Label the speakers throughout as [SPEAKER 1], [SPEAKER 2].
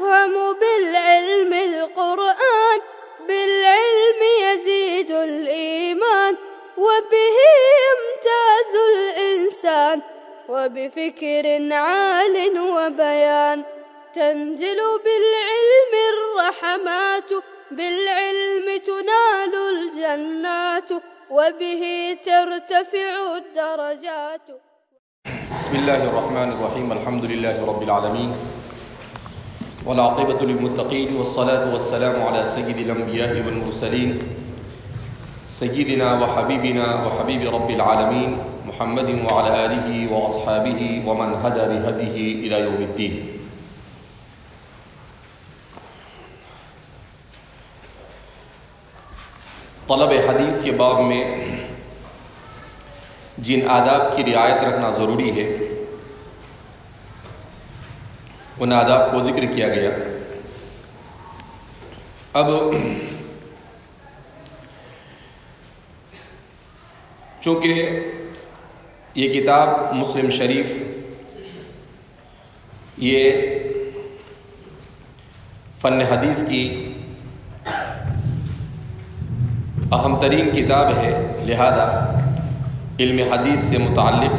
[SPEAKER 1] يفهم بالعلم القرآن، بالعلم يزيد الإيمان، وبه يمتاز الإنسان، وبفكر عال وبيان. تنزل بالعلم الرحمات، بالعلم تنال الجنات، وبه ترتفع الدرجات.
[SPEAKER 2] بسم الله الرحمن الرحيم. الحمد لله رب العالمين، والعاقبة للمتقين، والصلاة والسلام على سيد الأنبياء والمرسلين، سيدنا وحبيبنا وحبيب رب العالمين محمد وعلى آله وأصحابه ومن هدى بهديه إلى يوم الدين. طلب حدیث کے باب میں جن آداب کی رعایت رکھنا ضروری ہے ان آداب کو ذکر کیا گیا. اب چونکہ یہ کتاب مسلم شریف یہ فن حدیث کی اہم ترین کتاب ہے، لہذا علم حدیث سے متعلق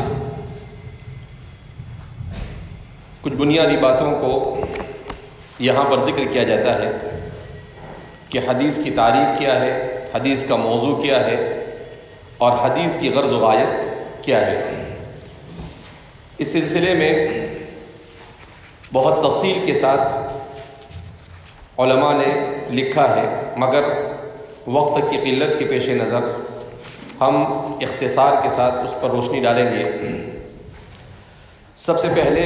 [SPEAKER 2] کچھ بنیادی باتوں کو یہاں پر ذکر کیا جاتا ہے کہ حدیث کی تعریف کیا ہے، حدیث کا موضوع کیا ہے، اور حدیث کی غرض و غایت کیا ہے. اس سلسلے میں بہت تفصیل کے ساتھ علماء نے لکھا ہے، مگر وقت کی قلت کے پیش نظر ہم اختصار کے ساتھ اس پر روشنی ڈالیں گے. سب سے پہلے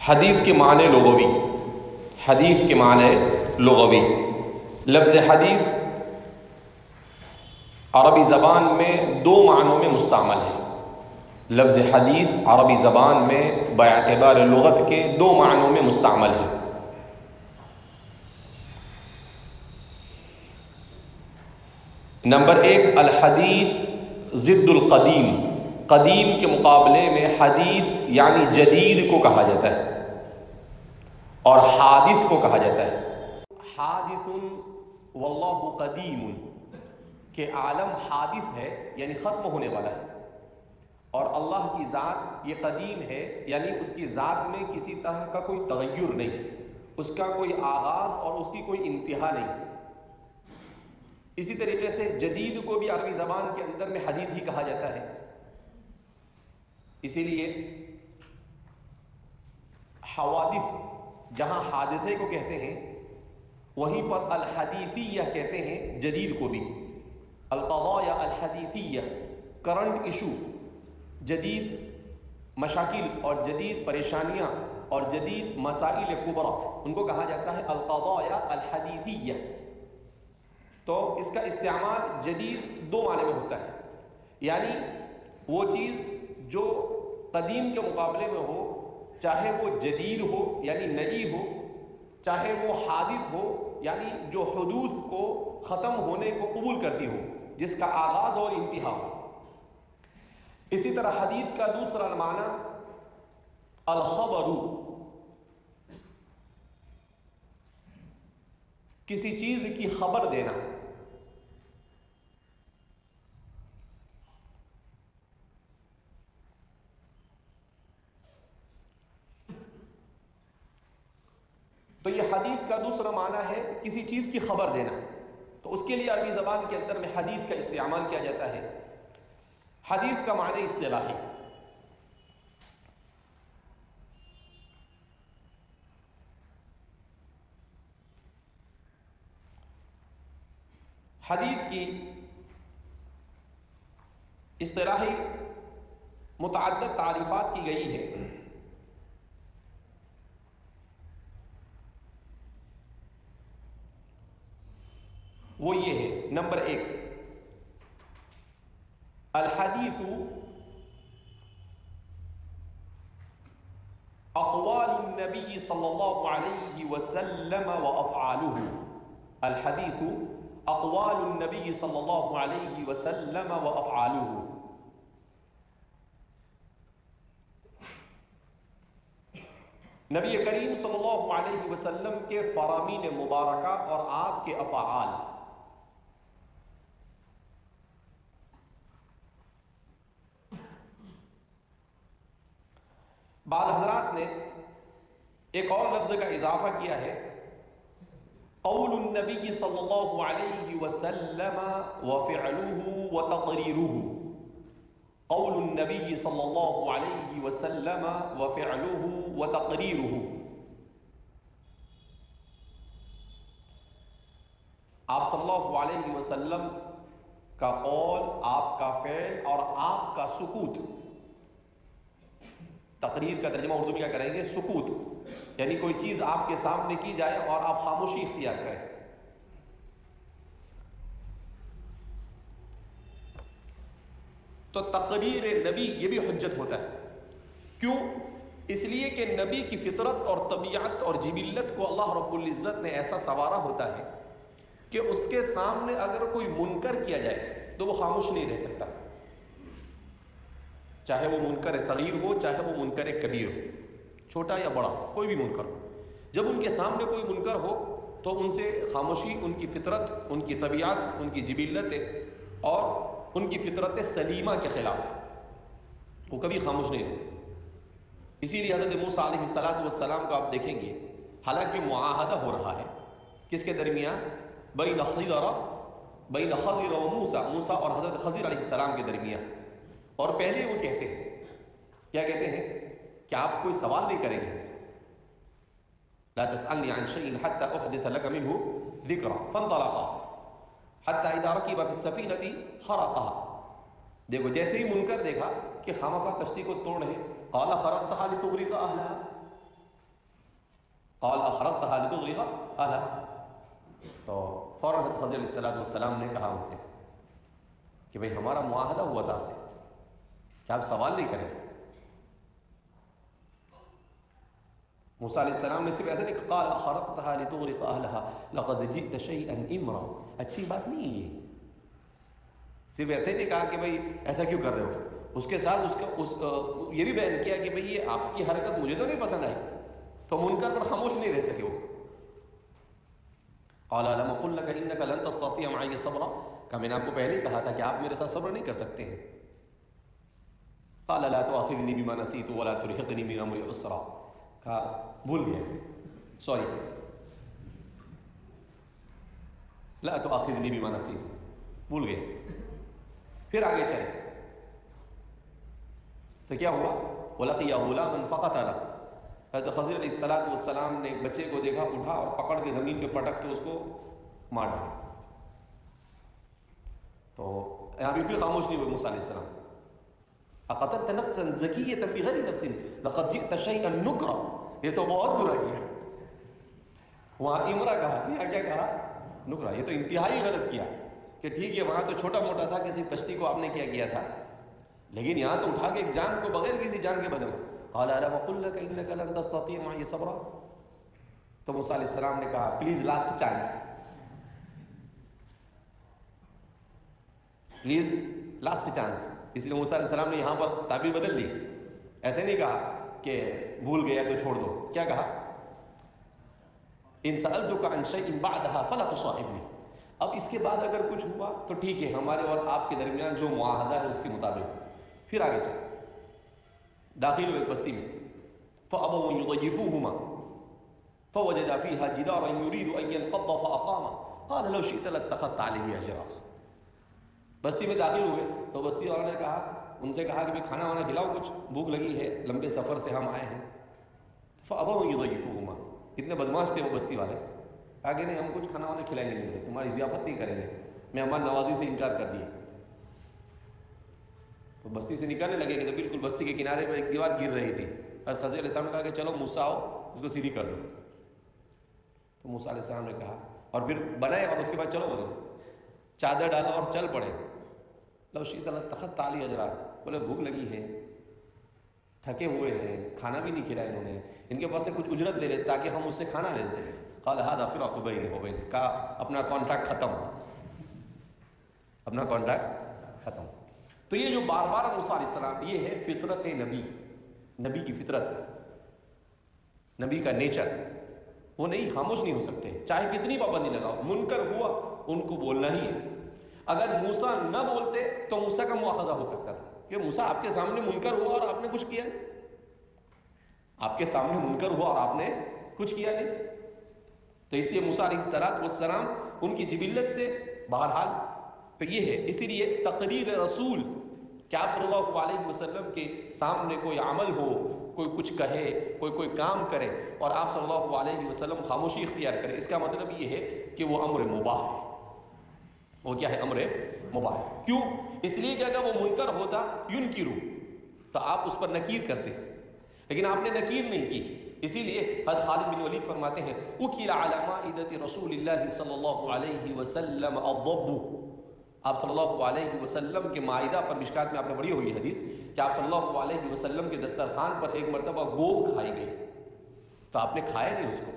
[SPEAKER 2] حدیث کے معنی لغوی. حدیث کے معنی لغوی. لفظ حدیث عربی زبان میں دو معنوں میں مستعمل ہے. لفظ حدیث عربی زبان میں باعتبار لغت کے دو معنوں میں مستعمل ہے. نمبر ایک، الحدیث ضد القدیم. قدیم کے مقابلے میں حدیث یعنی جدید کو کہا جاتا ہے، اور حادث کو کہا جاتا ہے. حادث واللہ قدیم، کہ عالم حادث ہے یعنی ختم ہونے والا ہے، اور اللہ کی ذات یہ قدیم ہے یعنی اس کی ذات میں کسی طرح کا کوئی تغیر نہیں، اس کا کوئی آغاز اور اس کی کوئی انتہا نہیں. اسی طریقے سے جدید کو بھی عربی زبان کے اندر میں حدیث ہی کہا جاتا ہے. اسی لیے حوادث جہاں حادثے کو کہتے ہیں وہیں پر الحدیثیہ کہتے ہیں جدید کو بھی. القضایا الحدیثیہ، کرنٹ ایشو، جدید مشاکل اور جدید پریشانیاں اور جدید مسائل کبریٰ، ان کو کہا جاتا ہے القضایا الحدیثیہ. تو اس کا استعمال جدید دو معنی میں ہوتا ہے، یعنی وہ چیز جو قدیم کے مقابلے میں ہو، چاہے وہ جدید ہو یعنی نئی ہو، چاہے وہ حادث ہو یعنی جو حدوث کو ختم ہونے کو قبول کرتی ہو، جس کا آغاز اور انتہا ہو. اسی طرح حدیث کا دوسرا معنی الخبر، کسی چیز کی خبر دینا. تو یہ حدیث کا دوسرا معنی ہے کسی چیز کی خبر دینا. تو اس کے لیے عربی زبان کے اندر میں حدیث کا استعمال کیا جاتا ہے. حدیث کا معنی اصطلاحی. حدیث کی اصطلاحی متعدد تعریفات کی گئی ہے. وہ یہ ہے، نمبر ایک، الحدیث اقوال النبی صلی اللہ علیہ وسلم وافعالہ. الحدیث اقوال النبی صلی اللہ علیہ وسلم وافعالہ. نبی کریم صلی اللہ علیہ وسلم کے فرامین مبارکہ اور آپ کے افعال، بعض حضرات نے ایک اور لفظ کا اضافہ کیا ہے، قول النبی صلی اللہ علیہ وسلم وفعلہ وتقریرہ، قول النبی صلی اللہ علیہ وسلم وفعلہ وتقریرہ، آپ صلی اللہ علیہ وسلم کا قول، آپ کا فعل اور آپ کا سکوت۔ تقریر کا ترجمہ اردو میں کیا کریں گے؟ سکوت، یعنی کوئی چیز آپ کے سامنے کی جائے اور آپ خاموشی اختیار کریں۔ تو تقریر نبی یہ بھی حجت ہوتا ہے، کیوں؟ اس لیے کہ نبی کی فطرت اور طبیعت اور جبلت کو اللہ رب العزت نے ایسا سنوارا ہوتا ہے کہ اس کے سامنے اگر کوئی منکر کیا جائے تو وہ خاموش نہیں رہ سکتا، چاہے وہ منکر صغیر ہو، چاہے وہ منکر کبیر ہو، چھوٹا یا بڑا، کوئی بھی منکر ہو۔ جب ان کے سامنے کوئی منکر ہو تو ان سے خاموشی ان کی فطرت، ان کی طبیعت، ان کی جبلت اور ان کی فطرت سلیمہ کے خلاف، وہ کبھی خاموش نہیں رہ سکتے۔ اسی لیے حضرت موسیٰ علیہ السلام کو آپ دیکھیں گے، حالانکہ معاہدہ ہو رہا ہے کس کے درمیان؟ بین خضر و موسیٰ اور حضرت خضر علیہ السلام کے درمیان، اور پہلے وہ کہتے ہیں، کیا کہتے ہیں؟ کہ آپ کوئی سوال نہیں کریں گے ہم سے، لا تسألنی عن شيء حتى أحدث لك منه ذکرا فانطلقا حتى إذا ركب في السفينة خرقها۔ دیکھو جیسے ہی منکر دیکھا کہ خامخواہ کشتی کو توڑ رہے، قال خرقتها لتغرق أهلها، قال خرقتها لتغرق أهلها، تو فوراً خضر علیہ السلام نے کہا ان سے کہ بھئی ہمارا معاہدہ ہوا تھا آپ سے کہ آپ سوال نہیں کریں۔ موسیٰ علیہ السلام نے صرف ایسے نہیں قال خرقتها لتغرق اهلها لقد جئت شيئا امرا، اچھی بات نہیں ہے یہ، صرف ایسے نہیں کہا کہ بھئی ایسا کیوں کر رہے ہو، اس کے ساتھ یہ بھی بیان کیا کہ بھئی یہ آپ کی حرکت مجھے تو نہیں پسند آئی، تو منکر پر خاموش نہیں رہ سکے وہ۔ قال الم اقل لك انك لن تستطيع معي صبرا، کہ میں نے آپ کو پہلے ہی کہا تھا کہ آپ میرے ساتھ صبر نہیں کر سکتے ہیں۔ قال لا تؤاخذني بما نسيت ولا ترهقني من امري عسرا، کہا بھول گیا، سوری، لا تؤاخذني بما نسيت، بھول گئے۔ پھر آگے چلے تو کیا ہوا؟ وَلَقِيَ غُلَامًا فَقَتَلَهُ، حضرت خضر علیہ السلام نے بچے کو دیکھا، اٹھا اور پکڑ کے زمین پہ پٹک کے اس کو مار ڈالا۔ تو یہاں بھی پھر خاموش نہیں ہوئے موسیٰ علیہ السلام۔ اقتلت نفسا زکیۃ بغیر نفس لقد جئت شیئا نکرا، یہ تو بہت برا کیا، وہاں امرا کہا، یہاں کیا کہا؟ نکرا، یہ تو انتہائی غلط کیا کہ ٹھیک ہے وہاں تو چھوٹا موٹا تھا، کسی کشتی کو آپ نے کیا تھا، لیکن یہاں تو اٹھا کے ایک جان کو بغیر کسی جان کے بدل۔ قال الم اقل لك انك لن تستطيع معي صبرا، تو موسیٰ علیہ السلام نے کہا please last chance, please last chance. اس لیے موسیٰ علیہ السلام نے یہاں پر تعبیر بدل لی، ایسے نہیں کہا کہ بھول گیا تو چھوڑ دو، کیا کہا؟ ان سألتك عن شيء بعدها فلا تصاحبني، اب اس کے بعد اگر کچھ ہوا تو ٹھیک ہے، ہمارے اور آپ کے درمیان جو معاہدہ ہے اس کے مطابق۔ پھر آگے چل، داخل ہوئے ایک بستی میں، فأبوا أن يضيفوهما فوجدا فيها جدارا يريد أن ينقض فأقامه قال لو شئت لاتخذت عليه أجرا۔ بستی میں داخل ہوئے تو بستی والوں نے کہا، ان سے کہا کہ بھئی کھانا وانا کھلاؤ، کچھ بھوک لگی ہے، لمبے سفر سے ہم آئے ہیں۔ فأبوا أن يضيفوهما، اتنے بدماش تھے وہ بستی والے، کہا کہ نہیں ہم کچھ کھانا وانا کھلائیں گے نہیں، تمہاری ضیافت نہیں کریں گے، مہمان نوازی سے انکار کر دیا۔ تو بستی سے نکلنے لگے کہ تو بالکل بستی کے کنارے پہ ایک دیوار گر رہی تھی، اور خضر علیہ السلام نے کہا کہ چلو موسیٰ آؤ اس کو سیدھی کر دو۔ تو موسیٰ علیہ السلام نے کہا، اور پھر بنائے اور اس کے بعد چلو بولے، چادر ڈالا اور چل پڑے۔ لو شئت لاتخذت علی اجرا، بولے بھوک لگی ہے، تھکے ہوئے ہیں، کھانا بھی نہیں کھلایا انہوں نے، ان کے پاس سے کچھ اجرت لے لیتے تاکہ ہم اس سے کھانا لیتے ہیں۔ قال هذا فراق بینی و بینک، کہا اپنا کانٹریکٹ ختم، اپنا کانٹریکٹ ختم۔ تو یہ جو بار بار موسیٰ علیہ السلام، یہ ہے فطرت نبی، نبی کی فطرت، نبی کا نیچر، وہ نہیں، خاموش نہیں ہو سکتے، چاہے کتنی پابندی لگاؤ، منکر ہوا ان کو بولنا ہی ہے۔ اگر موسیٰ نہ بولتے تو موسیٰ کا مواخذہ ہو سکتا تھا کہ موسیٰ آپ کے سامنے منکر ہوا اور آپ نے کچھ کیا نہیں، آپ کے سامنے منکر ہوا اور آپ نے کچھ کیا نہیں۔ تو اس لیے موسیٰ علیہ السلام ان کی جبلت سے بہرحال تو یہ ہے، اسی لیے تقریر رسول کہ آپ صلی اللہ علیہ وسلم کے سامنے کوئی عمل ہو، کوئی کچھ کہے، کوئی کام کرے اور آپ صلی اللہ علیہ وسلم خاموشی اختیار کرے، اس کا مطلب یہ ہے کہ وہ امر مباح ہے۔ وہ کیا ہے؟ امر مباح ہے۔ کیوں؟ اس لیے کہ اگر وہ منکر ہوتا ینکرو تو آپ اس پر نکیر کرتے، لیکن آپ نے نکیر نہیں کی۔ اسی لیے حضرت خالد بن ولید فرماتے ہیں اکل علی مائدۃ رسول اللہ صلی اللہ علیہ وسلم الضب، آپ صلی اللہ علیہ وسلم کے مائدہ پر، مشکات میں آپ نے پڑھی ہوئی حدیث کہ آپ صلی اللہ علیہ وسلم کے دسترخوان پر ایک مرتبہ گوہ کھائی گئی، تو آپ نے کھایا نہیں اس کو،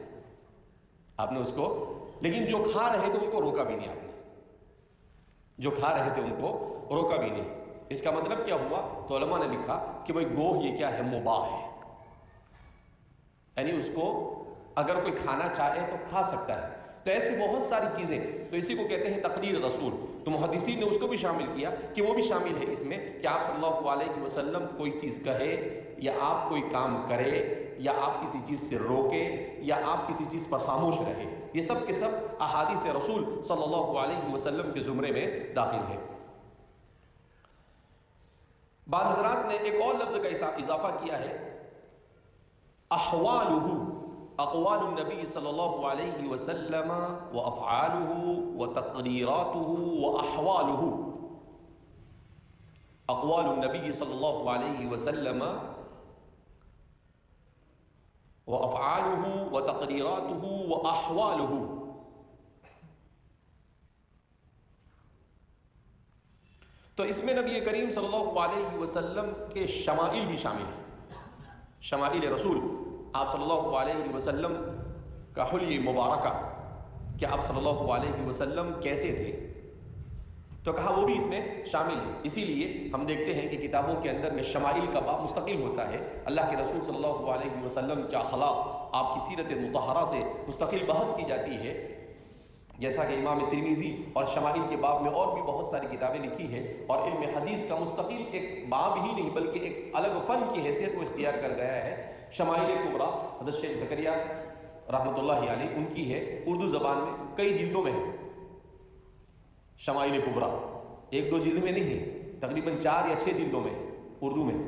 [SPEAKER 2] آپ نے اس کو، لیکن جو کھا رہے تھے ان کو روکا بھی نہیں، آپ نے جو کھا رہے تھے ان کو روکا بھی نہیں۔ اس کا مطلب کیا ہوا؟ تو علماء نے لکھا کہ بھئی گوہ یہ کیا ہے؟ مباح ہے، یعنی اس کو اگر کوئی کھانا چاہے تو کھا سکتا ہے۔ تو ایسی بہت ساری چیزیں، تو اسی کو کہتے ہیں تقریر رسول۔ تو محدثین نے اس کو بھی شامل کیا کہ وہ بھی شامل ہے اس میں کہ آپ صلی اللہ علیہ وسلم کوئی چیز کہے یا آپ کوئی کام کرے یا آپ کسی چیز سے روکے یا آپ کسی چیز پر خاموش رہے، یہ سب کے سب احادیث رسول صلی اللہ علیہ وسلم کے زمرے میں داخل ہے۔ بعض حضرات نے ایک اور لفظ کا اضافہ کیا ہے، احوالہ، اقوال النبی صلی اللہ علیہ وسلم وافعالہ وتقریراتہ واحوالہ، اقوال النبی صلی اللہ علیہ وسلم وافعالہ وتقریراتہ واحوالہ۔ تو اس میں نبی کریم صلی اللہ علیہ وسلم کے شمائل بھی شامل ہیں، شمائل رسول، آپ صلی اللہ علیہ وسلم کا حلی مبارکہ کہ آپ صلی اللہ علیہ وسلم کیسے تھے، تو کہا وہ بھی اس میں شامل ہے۔ اسی لیے ہم دیکھتے ہیں کہ کتابوں کے اندر میں شمائل کا باب مستقل ہوتا ہے، اللہ کے رسول صلی اللہ علیہ وسلم کے اخلاق، آپ کی سیرت مطہرہ سے مستقل بحث کی جاتی ہے، جیسا کہ امام ترمذی اور شمائل کے باب میں اور بھی بہت ساری کتابیں لکھی ہیں، اور علم حدیث کا مستقل ایک باب ہی نہیں بلکہ ایک الگ فن کی حیثیت کو اختیار کر گیا ہے۔ شمائل کبریٰ حضرت شیخ زکریا رحمۃ اللہ علیہ ان کی ہے، اردو زبان میں کئی جلدوں میں ہے شمائل کبریٰ، ایک دو جلد میں نہیں ہے، تقریباً 4 یا 6 جلدوں میں ہے اردو میں۔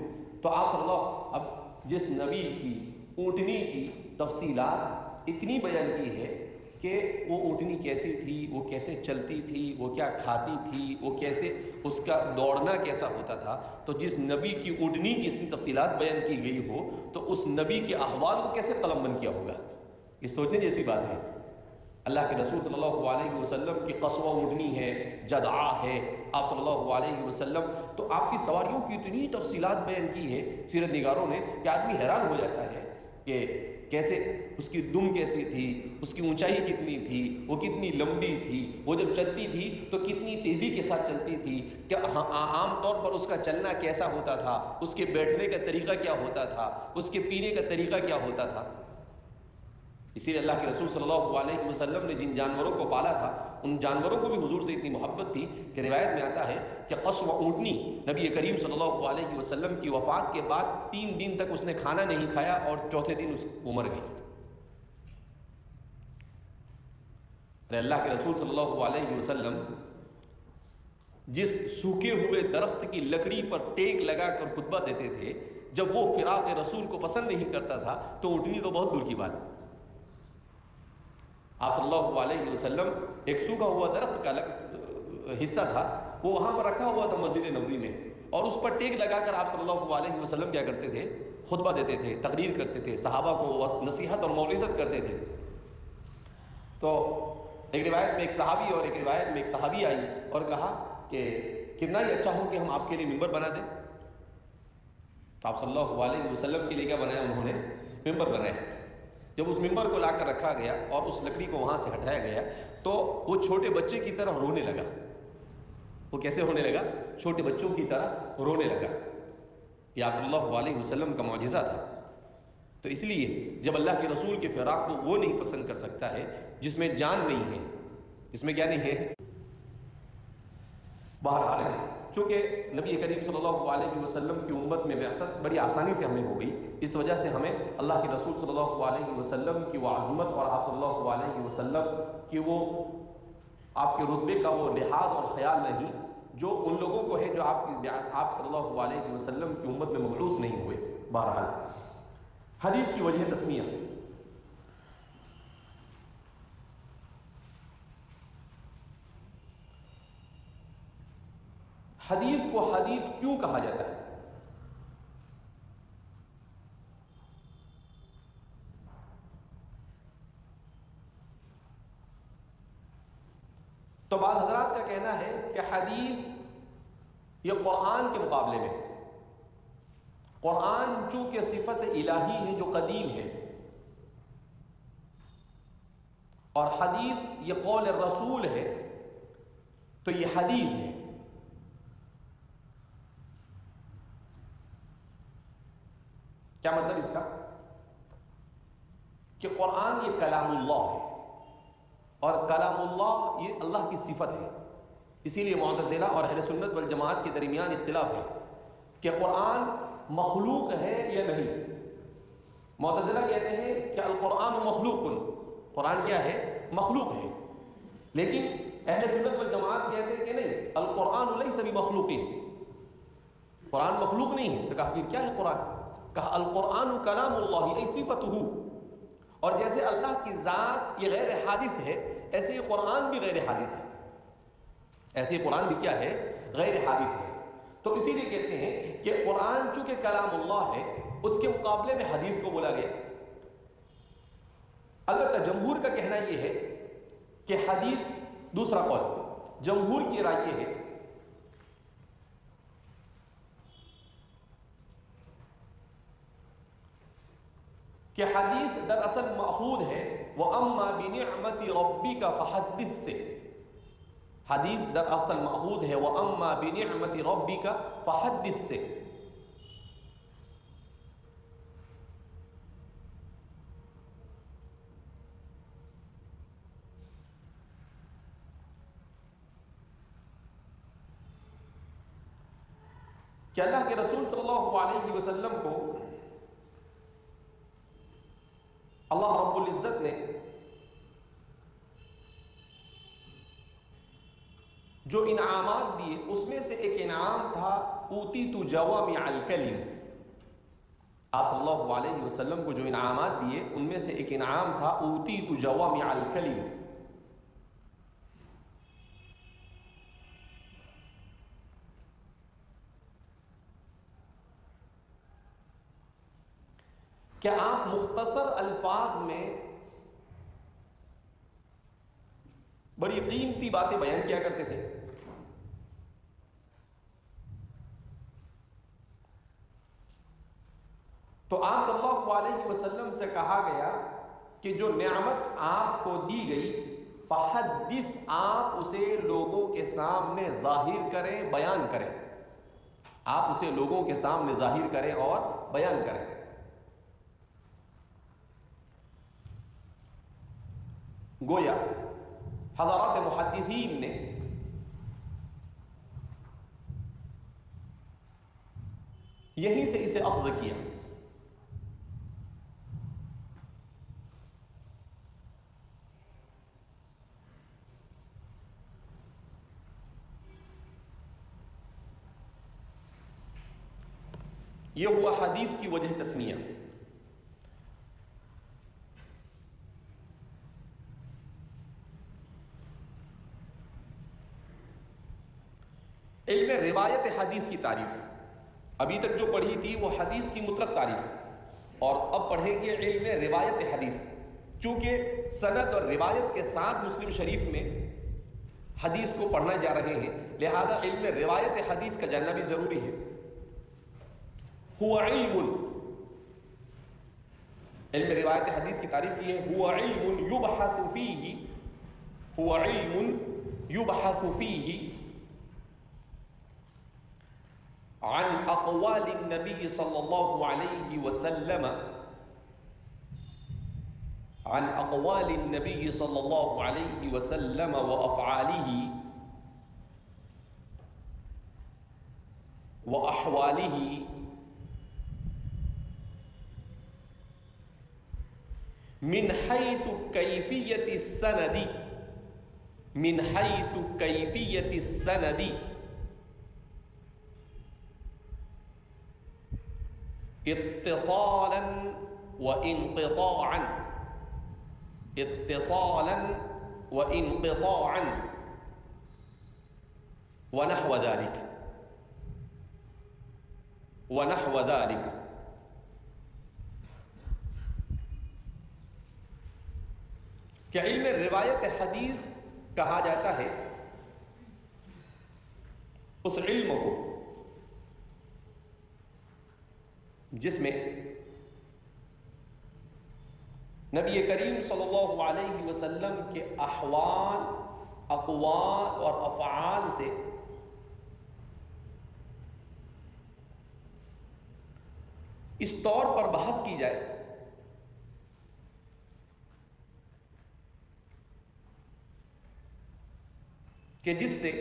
[SPEAKER 2] تو آپ صلی اللہ، اب جس نبی کی اونٹنی کی تفصیلات اتنی بیان کی ہے کہ وہ اونٹنی کیسی تھی، وہ کیسے چلتی تھی، وہ کیا کھاتی تھی، وہ کیسے، اس کا دوڑنا کیسا ہوتا تھا، تو جس نبی کی اونٹنی کی اتنی تفصیلات بیان کی گئی ہو تو اس نبی کے احوال کو کیسے قلم بند کیا ہوگا، یہ سوچنے جیسی بات ہے۔ اللہ کے رسول صلی اللہ علیہ وسلم کی قصوہ اونٹنی ہے، جدعا ہے، آپ صلی اللہ علیہ وسلم، تو آپ کی سواریوں کی اتنی تفصیلات بیان کی ہے سیرت نگاروں نے کہ آدمی حیران ہو جاتا ہے کہ کیسے اس کی دم کیسی تھی، اس کی اونچائی کتنی تھی، وہ کتنی لمبی تھی، وہ جب چلتی تھی تو کتنی تیزی کے ساتھ چلتی تھی، کہ عام طور پر اس کا چلنا کیسا ہوتا تھا، اس کے بیٹھنے کا طریقہ کیا ہوتا تھا، اس کے پینے کا طریقہ کیا ہوتا تھا۔ اسی لیے اللہ کے رسول صلی اللہ علیہ وسلم نے جن جانوروں کو پالا تھا ان جانوروں کو بھی حضور سے اتنی محبت تھی کہ روایت میں آتا ہے کہ قصوہ اونٹنی نبی کریم صلی اللہ علیہ وسلم کی وفات کے بعد 3 دن تک اس نے کھانا نہیں کھایا اور چوتھے دن وہ مر گئی۔ اللہ کے رسول صلی اللہ علیہ وسلم جس سوکھے ہوئے درخت کی لکڑی پر ٹیک لگا کر خطبہ دیتے تھے، جب وہ فراق رسول کو پسند نہیں کرتا تھا تو اونٹنی تو بہت دور کی بات ہے۔ آپ صلی اللہ علیہ وسلم ایک سوکھا ہوا درخت کا حصہ تھا، وہ وہاں پر رکھا ہوا تھا مسجد نبوی میں، اور اس پر ٹیک لگا کر آپ صلی اللہ علیہ وسلم کیا کرتے تھے؟ خطبہ دیتے تھے، تقریر کرتے تھے، صحابہ کو نصیحت اور موعظت کرتے تھے۔ تو ایک روایت میں ایک صحابی اور ایک روایت میں ایک صحابی آئی اور کہا کہ کتنا ہی اچھا ہو کہ ہم آپ کے لیے ممبر بنا دیں۔ تو آپ صلی اللہ علیہ وسلم کے لیے کیا بنایا انہوں نے؟ ممبر بنایا۔ جب اس ممبر کو لا کر رکھا گیا اور اس لکڑی کو وہاں سے ہٹایا گیا تو وہ چھوٹے بچے کی طرح رونے لگا۔ وہ کیسے ہونے لگا؟ چھوٹے بچوں کی طرح رونے لگا۔ یہ آپ صلی اللہ علیہ وسلم کا معجزہ تھا۔ تو اس لیے جب اللہ کے رسول کے فراق کو وہ نہیں پسند کر سکتا ہے جس میں جان نہیں ہے، جس میں کیا نہیں ہے. بہرحال ہے چونکہ نبی کریم صلی اللہ علیہ وسلم کی امت میں بعثت بڑی آسانی سے ہمیں ہو گئی، اس وجہ سے ہمیں اللہ کے رسول صلی اللہ علیہ وسلم کی وہ عظمت اور آپ صلی اللہ علیہ وسلم کی وہ آپ کے رتبے کا وہ لحاظ اور خیال نہیں جو ان لوگوں کو ہے جو آپ صلی اللہ علیہ وسلم کی امت میں مبعوث نہیں ہوئے. بہرحال حدیث کی وجہ تسمیہ. حدیث کو حدیث کیوں کہا جاتا ہے؟ تو بعض حضرات کا کہنا ہے کہ حدیث یہ قرآن کے مقابلے میں، قرآن چونکہ صفت الہی ہے جو قدیم ہے، اور حدیث یہ قول الرسول ہے تو یہ حدیث ہے. کیا مطلب اس کا؟ کہ قرآن یہ کلام اللہ ہے اور کلام اللہ یہ اللہ کی صفت ہے. اسی لیے معتزلہ اور اہل سنت والجماعت کے درمیان اختلاف ہے کہ قرآن مخلوق ہے یا نہیں. معتزلہ کہتے ہیں کہ القرآن مخلوق، قرآن کیا ہے؟ مخلوق ہے. لیکن اہل سنت والجماعت کہتے ہیں کہ نہیں، القرآن لیس بمخلوق، قرآن مخلوق نہیں ہے. تو کہا کہ کیا ہے قرآن؟ کہا القرآن کلام اللہ ای صفتہ. اور جیسے اللہ کی ذات یہ غیر حادث ہے ایسے ہی قرآن بھی غیر حادث ہے، ایسے ہی قرآن بھی کیا ہے؟ غیر حادث ہے. تو اسی لیے کہتے ہیں کہ قرآن چونکہ کلام اللہ ہے اس کے مقابلے میں حدیث کو بولا گیا. البتہ جمہور کا کہنا یہ ہے کہ حدیث، دوسرا قول جمہور کی رائے یہ ہے کہ حدیث دراصل ماخوذ ہے وَأَمَّا بِنِعْمَةِ رَبِّكَ فَحَدِّثْ سے. حدیث دراصل ماخوذ ہے وَأَمَّا بِنِعْمَةِ رَبِّكَ فَحَدِّثْ سے. کہ اللہ کے رسول صلی اللہ علیہ وسلم کو اللہ رب العزت نے جو انعامات دیے اس میں سے ایک انعام تھا اوتیت جوامع الکلم. آپ صلی اللہ علیہ وسلم کو جو انعامات دیے ان میں سے ایک انعام تھا اوتیت جوامع الکلم. کہ آپ مختصر الفاظ میں بڑی قیمتی باتیں بیان کیا کرتے تھے. تو آپ صلی اللہ علیہ وسلم سے کہا گیا کہ جو نعمت آپ کو دی گئی فحدث، آپ اسے لوگوں کے سامنے ظاہر کریں، بیان کریں. آپ اسے لوگوں کے سامنے ظاہر کریں اور بیان کریں. گویا حضرات محدثین نے یہیں سے اسے اخذ کیا. یہ ہوا حدیث کی وجہ تسمیہ. علم روایت حدیث کی تعریف ابھی تک جو پڑھی تھی وہ حدیث کی مطلق تعریف، اور اب پڑھیں گے علم روایت حدیث. چونکہ سند اور روایت کے ساتھ مسلم شریف میں حدیث کو پڑھنا جا رہے ہیں لہذا علم روایت حدیث کا جاننا بھی ضروری ہے. هو علم، علم روایت حدیث کی تعریف کی ہے هو علم يبحث فيه، هو علم يبحث فيه عن اقوال النبي صلی اللہ علیہ وسلم عن اقوال النبی صلی اللہ علیہ وسلم وافعالہ واحوالہ من حیث کیفیت السند من حیث کیفیت السند اتصالا وانقطاعا اتصالا وانقطاعا ونحو ذلك ونحو ذلك. کہ علم روایت حدیث کہا جاتا ہے اس علم کو جس میں نبی کریم صلی اللہ علیہ وسلم کے احوال، اقوال اور افعال سے اس طور پر بحث کی جائے کہ جس سے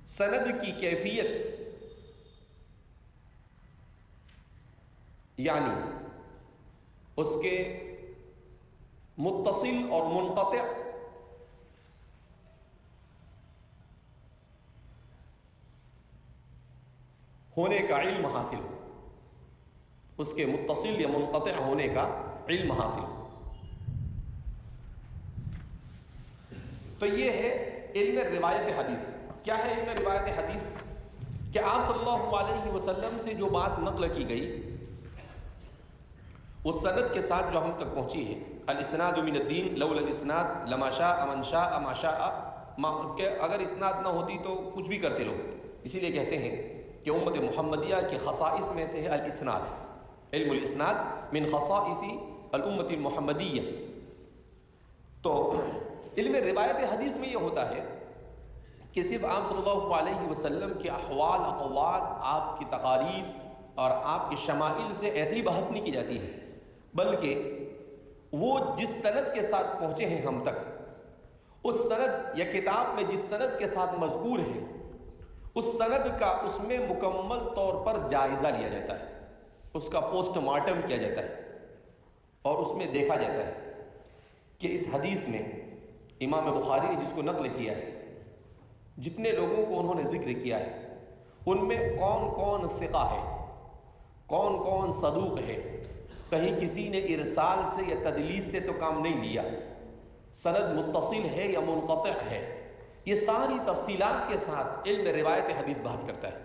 [SPEAKER 2] سند کی کیفیت یعنی اس کے متصل اور منقطع ہونے کا علم حاصل ہو، اس کے متصل یا منقطع ہونے کا علم حاصل ہو. تو یہ ہے علم روایت حدیث. کیا ہے علم روایت حدیث؟ کہ آپ صلی اللہ علیہ وسلم سے جو بات نقل کی گئی اس سند کے ساتھ جو ہم تک پہنچی ہے. الاسناد من الدین لولا الاسناد لما شاء من شاء ما شاء، کہ اگر اسناد نہ ہوتی تو کچھ بھی کرتے لوگ. اسی لیے کہتے ہیں کہ امت محمدیہ کے خصائص میں سے ہے الاسناد. علم الاسناد من خصائص الامت المحمدیہ. تو علم روایت حدیث میں یہ ہوتا ہے کہ صرف آپ صلی اللہ علیہ وسلم کے احوال، اقوال، آپ کی تقاریر اور آپ کے شمائل سے ایسے ہی بحث نہیں کی جاتی ہے، بلکہ وہ جس سند کے ساتھ پہنچے ہیں ہم تک، اس سند یا کتاب میں جس سند کے ساتھ مذکور ہے اس سند کا اس میں مکمل طور پر جائزہ لیا جاتا ہے، اس کا پوسٹ مارٹم کیا جاتا ہے اور اس میں دیکھا جاتا ہے کہ اس حدیث میں امام بخاری نے جس کو نقل کیا ہے، جتنے لوگوں کو انہوں نے ذکر کیا ہے، ان میں کون کون ثقہ ہے، کون کون صدوق ہے، کہیں کسی نے ارسال سے یا تدلیس سے تو کام نہیں لیا، سند متصل ہے یا منقطع ہے. یہ ساری تفصیلات کے ساتھ علم روایت حدیث بحث کرتا ہے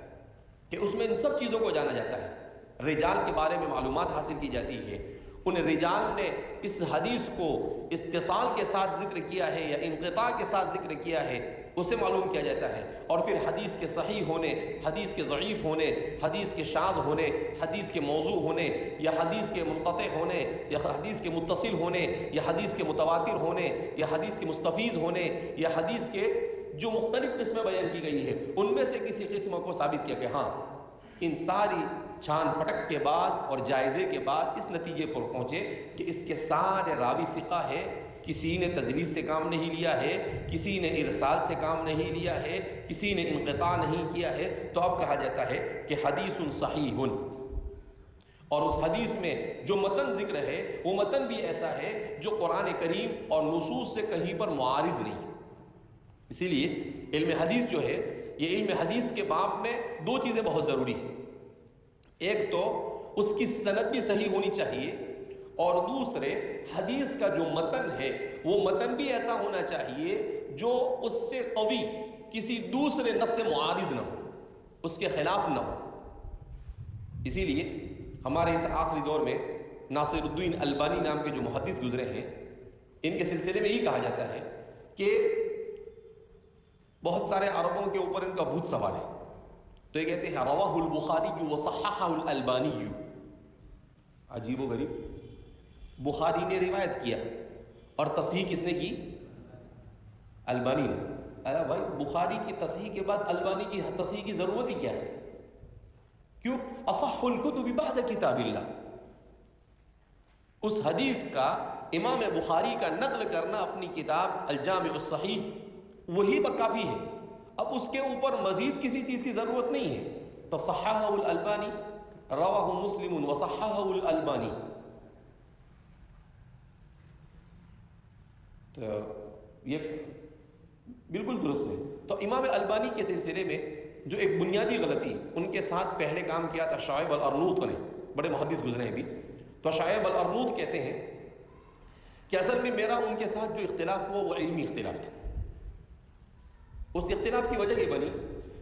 [SPEAKER 2] کہ اس میں ان سب چیزوں کو جانا جاتا ہے. رجال کے بارے میں معلومات حاصل کی جاتی ہے، ان رجال نے اس حدیث کو اتصال کے ساتھ ذکر کیا ہے یا انقطاع کے ساتھ ذکر کیا ہے، اسے معلوم کیا جاتا ہے. اور پھر حدیث کے صحیح ہونے، حدیث کے ضعیف ہونے، حدیث کے شاذ ہونے، حدیث کے موضوع ہونے یا حدیث کے منقطع ہونے یا حدیث کے متصل ہونے یا حدیث کے متواتر ہونے یا حدیث کے مستفیض ہونے یا حدیث کے جو مختلف قسمیں بیان کی گئی ہے ان میں سے کسی قسم کو ثابت کیا کہ ہاں ان ساری چھان پٹک کے بعد اور جائزے کے بعد اس نتیجے پر پہنچے کہ اس کے سارے راوی ثقہ ہے، کسی نے تدلیس سے کام نہیں لیا ہے، کسی نے ارسال سے کام نہیں لیا ہے، کسی نے انقطاع نہیں کیا ہے، تو اب کہا جاتا ہے کہ حدیث صحیح. اور اس حدیث میں جو متن ذکر ہے وہ متن بھی ایسا ہے جو قرآن کریم اور نصوص سے کہیں پر معارض نہیں. اسی لیے علم حدیث جو ہے یہ علم حدیث کے باب میں دو چیزیں بہت ضروری ہیں. ایک تو اس کی سند بھی صحیح ہونی چاہیے اور دوسرے حدیث کا جو متن ہے وہ متن بھی ایسا ہونا چاہیے جو اس سے قوی کسی دوسرے نص سے معارض نہ ہو، اس کے خلاف نہ ہو. اسی لیے ہمارے اس آخری دور میں ناصر الدین البانی نام کے جو محدث گزرے ہیں ان کے سلسلے میں یہ کہا جاتا ہے کہ بہت سارے عربوں کے اوپر ان کا بھوت سوال ہے، تو یہ کہتے ہیں رواہ البخاری وصححہ الالبانی. عجیب و غریب، بخاری نے روایت کیا اور تصحیح کس نے کی؟ البانی نے. ارے بھائی بخاری کی تصحیح کے بعد البانی کی تصحیح کی ضرورت ہی کیا ہے؟ کیوں؟ اصح الکتب بعد کتاب اللہ. اس حدیث کا امام بخاری کا نقل کرنا اپنی کتاب الجامع الصحیح وہی کافی ہے. اب اس کے اوپر مزید کسی چیز کی ضرورت نہیں ہے. تو صححہ الالبانی، رواہ مسلم وصححہ الالبانی. تو یہ بالکل درست ہے. تو امام البانی کے سلسلے میں جو ایک بنیادی غلطی ان کے ساتھ پہلے کام کیا تھا شعیب الارنوط نے، بڑے محدث گزرے ہیں بھی. تو شعیب الارنوط کہتے ہیں کہ اصل میں میرا ان کے ساتھ جو اختلاف ہوا وہ علمی اختلاف تھا. اس اختلاف کی وجہ یہ بنی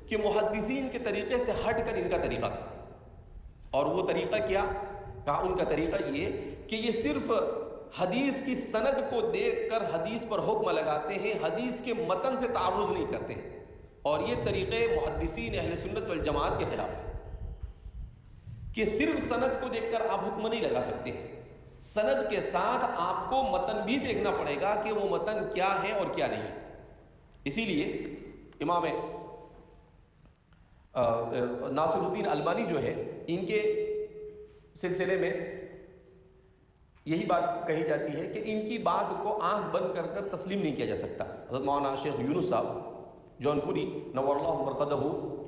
[SPEAKER 2] کہ محدثین کے طریقے سے ہٹ کر ان کا طریقہ تھا. اور وہ طریقہ کیا کہا؟ ان کا طریقہ یہ کہ یہ صرف حدیث کی سند کو دیکھ کر حدیث پر حکم لگاتے ہیں، حدیث کے متن سے تعرض نہیں کرتے ہیں. اور یہ طریقے محدثین اہل سنت والجماعت کے خلاف ہے کہ صرف سند کو دیکھ کر آپ حکم نہیں لگا سکتے ہیں. سند کے ساتھ آپ کو متن بھی دیکھنا پڑے گا کہ وہ متن کیا ہے اور کیا نہیں ہے. اسی لیے امام ناصر الدین البانی جو ہے ان کے سلسلے میں یہی بات کہی جاتی ہے کہ ان کی بات کو آنکھ بند کر کر تسلیم نہیں کیا جا سکتا. حضرت مولانا شیخ یونس صاحب جونپوری نور اللہ مرقدہ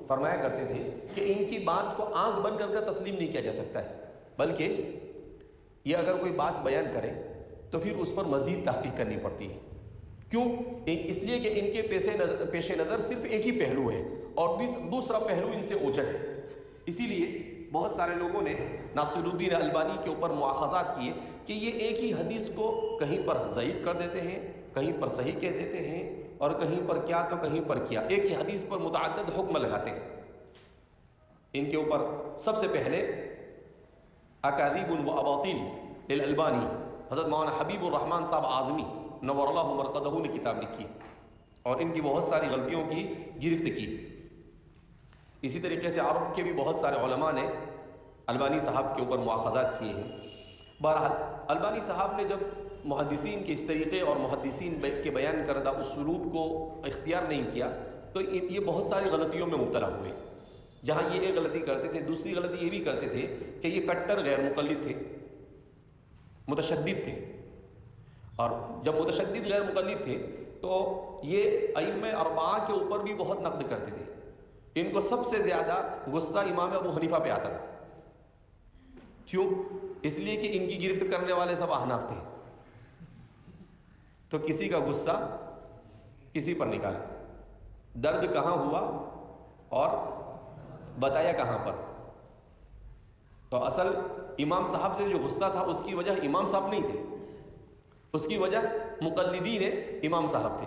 [SPEAKER 2] فرمایا کرتے تھے کہ ان کی بات کو آنکھ بند کر کر تسلیم نہیں کیا جا سکتا ہے، بلکہ یہ اگر کوئی بات بیان کرے تو پھر اس پر مزید تحقیق کرنی پڑتی ہے. کیوں؟ اس لیے کہ ان کے پیش نظر صرف ایک ہی پہلو ہے اور دوسرا پہلو ان سے اوجھل ہے. اسی لیے بہت سارے لوگوں نے ناصر الدین البانی کے اوپر مواخذات کیے کہ یہ ایک ہی حدیث کو کہیں پر ضعیف کر دیتے ہیں، کہیں پر صحیح کہہ دیتے ہیں، اور کہیں پر کیا تو کہیں پر کیا، ایک ہی حدیث پر متعدد حکم لگاتے ہیں. ان کے اوپر سب سے پہلے اکاذیب و اباطیل للالبانی حضرت مولانا حبیب الرحمن صاحب اعظمی نور اللہ مرقدہ نے کتاب لکھی اور ان کی بہت ساری غلطیوں کی گرفت کی. اسی طریقے سے عرب کے بھی بہت سارے علماء نے البانی صاحب کے اوپر مواخذات کیے ہیں. بہرحال البانی صاحب نے جب محدثین کے اس طریقے اور محدثین کے بیان کردہ اسلوب کو اختیار نہیں کیا تو یہ بہت ساری غلطیوں میں مبتلا ہوئے. جہاں یہ ایک غلطی کرتے تھے، دوسری غلطی یہ بھی کرتے تھے کہ یہ کٹر غیر مقلد تھے، متشدد تھے. اور جب متشدد غیر مقلد تھے تو یہ ائمہ اربعہ کے اوپر بھی بہت نقد کرتے تھے. ان کو سب سے زیادہ غصہ امام ابو حنیفہ پہ آتا تھا. کیوں؟ اس لیے کہ ان کی گرفت کرنے والے سب احناف تھے. تو کسی کا غصہ کسی پر نکالا، درد کہاں ہوا اور بتایا کہاں پر. تو اصل امام صاحب سے جو غصہ تھا اس کی وجہ امام صاحب نہیں تھے، اس کی وجہ مقلدین امام صاحب تھے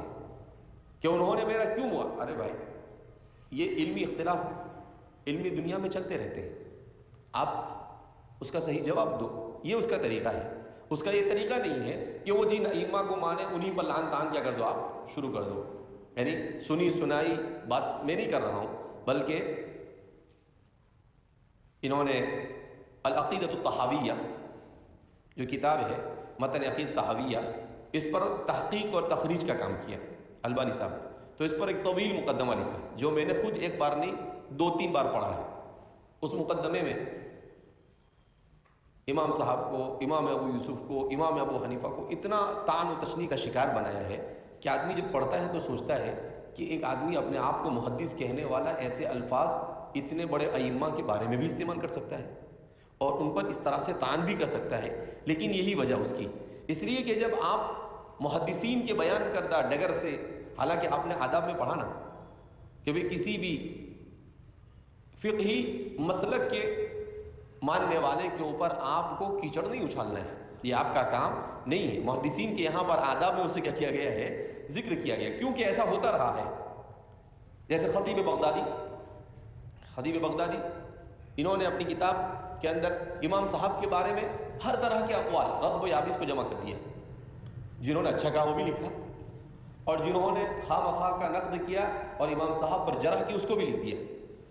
[SPEAKER 2] کہ انہوں نے میرا کیوں ہوا. ارے بھائی یہ علمی اختلاف علمی دنیا میں چلتے رہتے ہیں، آپ اس کا صحیح جواب دو. یہ اس کا طریقہ ہے. اس کا یہ طریقہ نہیں ہے کہ وہ جن ائمہ کو مانے انہیں پر لعن طعن کیا کر دو، آپ شروع کر دو. یعنی سنی سنائی بات میں نہیں کر رہا ہوں، بلکہ انہوں نے العقیدۃ الطحاویہ جو کتاب ہے متن عقیدۃ طحاویہ، اس پر تحقیق اور تخریج کا کام کیا البانی صاحب. تو اس پر ایک طویل مقدمہ لکھا جو میں نے خود ایک بار نہیں 2-3 بار پڑھا ہے. اس مقدمے میں امام صاحب کو، امام ابو یوسف کو، امام ابو حنیفہ کو اتنا طعن و تشنیع کا شکار بنایا ہے کہ آدمی جب پڑھتا ہے تو سوچتا ہے کہ ایک آدمی اپنے آپ کو محدث کہنے والا ایسے الفاظ اتنے بڑے ائمہ کے بارے میں بھی استعمال کر سکتا ہے اور ان پر اس طرح سے طعن بھی کر سکتا ہے. لیکن یہی وجہ اس کی، اس لیے کہ جب آپ محدثین کے بیان کردہ ڈگر سے، حالانکہ آپ نے آداب میں پڑھا نا کہ بھی کسی بھی فقہی مسلک کے ماننے والے کے اوپر آپ کو کیچڑ نہیں اچھالنا ہے، یہ آپ کا کام نہیں ہے. محدثین کے یہاں پر آداب میں اسے کیا کیا گیا ہے؟ ذکر کیا گیا، کیونکہ ایسا ہوتا رہا ہے. جیسے خطیب بغدادی انہوں نے اپنی کتاب کے اندر امام صاحب کے بارے میں ہر طرح کے اقوال رطب و یابس کو جمع کر دیا. جنہوں نے اچھا کہا وہ بھی لکھا اور جنہوں نے خواہ مخواہ کا نقد کیا اور امام صاحب پر جرح کی اس کو بھی لکھ دیا.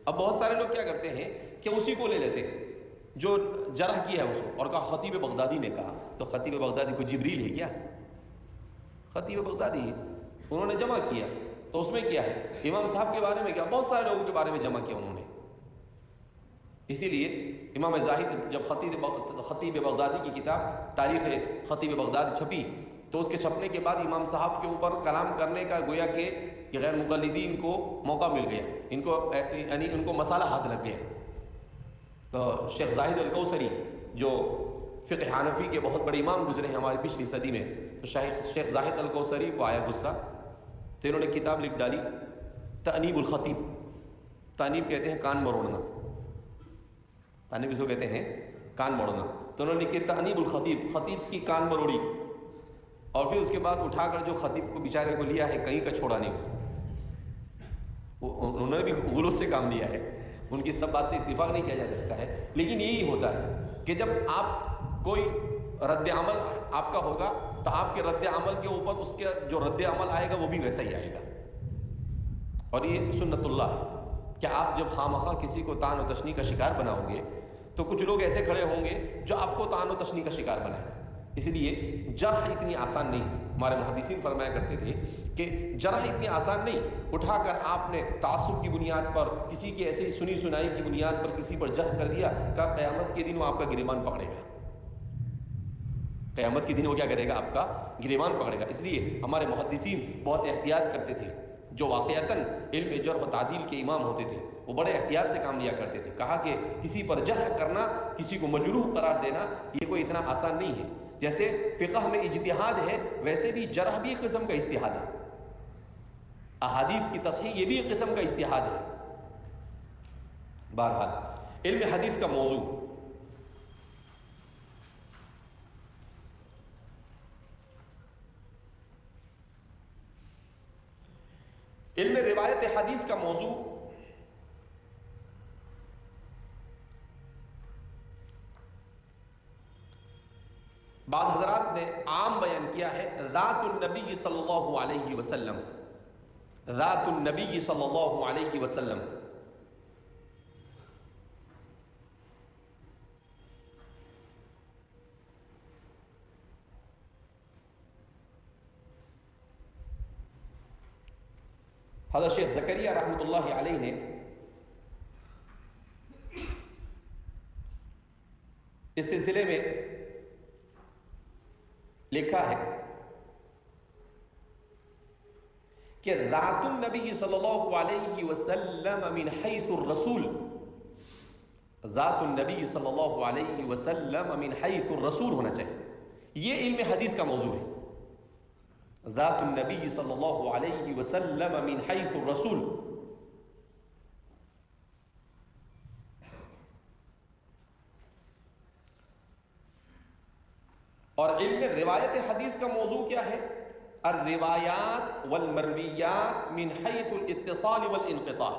[SPEAKER 2] اب بہت سارے لوگ کیا کرتے ہیں کہ اسی کو لے لیتے ہیں جو جرح کیا ہے اس کو اور کہا خطیب بغدادی نے کہا. تو خطیب بغدادی کو جبریل ہے کیا؟ خطیب بغدادی انہوں نے جمع کیا تو اس میں کیا ہے؟ امام صاحب کے بارے میں کیا بہت سارے لوگوں کے بارے میں جمع کیا انہوں نے. اسی لیے امام زاہد جب خطیب بغدادی کی کتاب تاریخ خطیب بغداد چھپی تو اس کے چھپنے کے بعد امام صاحب کے اوپر کلام کرنے کا گویا کہ غیر مقلدین کو موقع مل گیا، ان کو مسئلہ ہاتھ لگ گیا. تو شیخ زاہد الکوثری جو فقہ حنفی کے بہت بڑے امام گزرے ہیں ہماری پچھلی صدی میں، تو شیخ زاہد الکوثری کو آیا غصہ، تو انہوں نے کتاب لکھ ڈالی تأنیب الخطیب. تأنیب کہتے ہیں کان مروڑنا، تأنیب اس کو کہتے ہیں کان مروڑنا. تو انہوں نے لکھی تأنیب الخطیب، خطیب کی کان مروڑی. اور پھر اس کے بعد اٹھا کر جو خطیب کو بیچارے کو لیا ہے کہیں کا چھوڑا نہیں. انہوں نے بھی غلوص سے کام لیا ہے، ان کی سب بات سے اتفاق نہیں کیا جا سکتا ہے. لیکن یہی ہوتا ہے کہ جب آپ کوئی رد عمل آپ کا ہوگا تو آپ کے رد عمل کے اوپر اس کے جو رد عمل آئے گا وہ بھی ویسا ہی آئے گا. اور یہ سنت اللہ ہے کہ آپ جب خواہ کسی کو طعن و تشنیع کا شکار بناؤ گے تو کچھ لوگ ایسے کھڑے ہوں گے جو آپ کو طعن و تشنیع کا شکار بنائیں. اس لیے جرح اتنی آسان نہیں. ہمارے محدثین فرمایا کرتے تھے کہ جرح اتنی آسان نہیں. اٹھا کر آپ نے تعصب کی بنیاد پر کسی کی ایسی سنی سنائی کی بنیاد پر کسی پر جرح کر دیا، کہ قیامت کے دن وہ آپ کا گریبان پکڑے گا. قیامت کے دن وہ کیا کرے گا؟ آپ کا گریبان پکڑے گا. اس لیے ہمارے محدثین بہت احتیاط کرتے تھے. جو واقعتاً علم جرح و تعدیل کے امام ہوتے تھے وہ بڑے احتیاط سے کام لیا کرتے تھے. کہا کہ کسی پر جرح کرنا، کسی کو مجروح قرار دینا، یہ کوئی اتنا آسان نہیں ہے. جیسے فقہ میں اجتہاد ہے ویسے بھی جرح بھی ایک قسم کا اجتہاد ہے. احادیث کی تصحیح یہ بھی ایک قسم کا اجتہاد ہے. بہرحال علم حدیث کا موضوع علم روایت حدیث کا موضوع بعض حضرات نے عام بیان کیا ہے ذات النبی صلی اللہ علیہ وسلم. ذات النبی صلی اللہ علیہ وسلم. حضرت شیخ زکریا رحمۃ اللہ علیہ نے اس سلسلے میں لکھا ہے کہ ذات النبی صلی اللہ علیہ وسلم من حیث الرسول. ذات النبی صلی اللہ علیہ وسلم من حیث الرسول ہونا چاہیے. یہ علم حدیث کا موضوع ہے. ذات النبی صلی اللہ علیہ وسلم من حیث الرسول. اور علم روایت حدیث کا موضوع کیا ہے؟ الروایات والمرویات من حیث الاتصال والانقطاع.